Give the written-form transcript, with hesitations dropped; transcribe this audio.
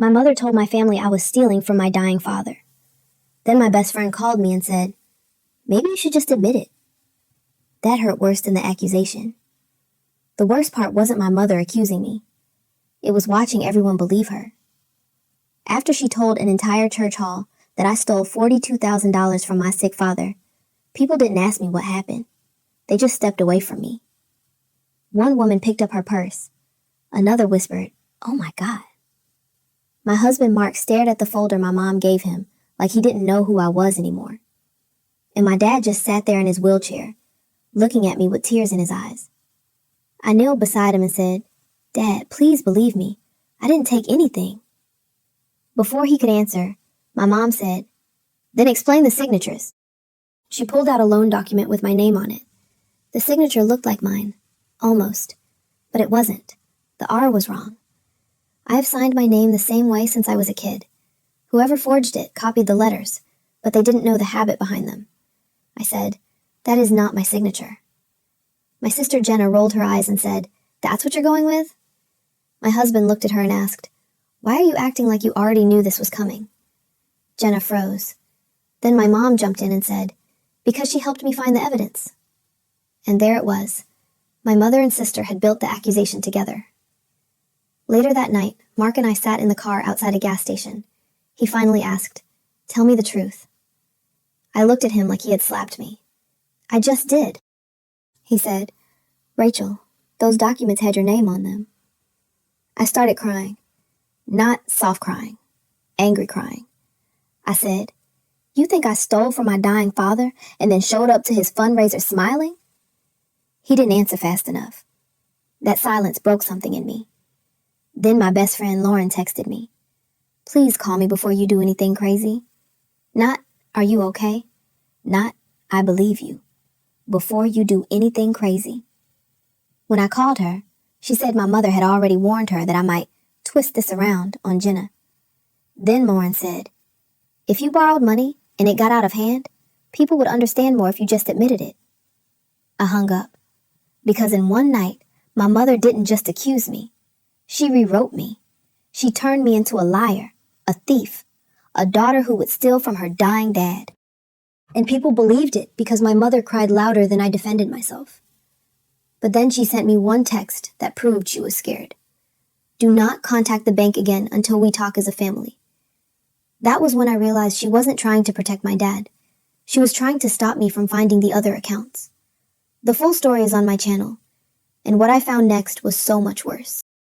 My mother told my family I was stealing from my dying father. Then my best friend called me and said, maybe you should just admit it. That hurt worse than the accusation. The worst part wasn't my mother accusing me. It was watching everyone believe her. After she told an entire church hall that I stole $42,000 from my sick father, people didn't ask me what happened. They just stepped away from me. One woman picked up her purse. Another whispered, "Oh my God." My husband Mark stared at the folder my mom gave him like he didn't know who I was anymore. And my dad just sat there in his wheelchair, looking at me with tears in his eyes. I kneeled beside him and said, "Dad, please believe me. I didn't take anything." Before he could answer, my mom said, "Then explain the signatures." She pulled out a loan document with my name on it. The signature looked like mine, almost, but it wasn't. The R was wrong. I have signed my name the same way since I was a kid. Whoever forged it copied the letters, but they didn't know the habit behind them. I said, "That is not my signature." My sister Jenna rolled her eyes and said, "That's what you're going with?" My husband looked at her and asked, "Why are you acting like you already knew this was coming?" Jenna froze. Then my mom jumped in and said, "Because she helped me find the evidence." And there it was. My mother and sister had built the accusation together. Later that night, Mark and I sat in the car outside a gas station. He finally asked, "Tell me the truth." I looked at him like he had slapped me. "I just did." He said, "Rachel, those documents had your name on them." I started crying. Not soft crying, angry crying. I said, "You think I stole from my dying father and then showed up to his fundraiser smiling?" He didn't answer fast enough. That silence broke something in me. Then my best friend Lauren texted me, "Please call me before you do anything crazy." Not, "Are you okay?" Not, "I believe you." Before you do anything crazy. When I called her, she said my mother had already warned her that I might twist this around on Jenna. Then Lauren said, "If you borrowed money and it got out of hand, people would understand more if you just admitted it." I hung up. Because in one night, my mother didn't just accuse me. She rewrote me. She turned me into a liar, a thief, a daughter who would steal from her dying dad. And people believed it because my mother cried louder than I defended myself. But then she sent me one text that proved she was scared. "Do not contact the bank again until we talk as a family." That was when I realized she wasn't trying to protect my dad. She was trying to stop me from finding the other accounts. The full story is on my channel, and what I found next was so much worse.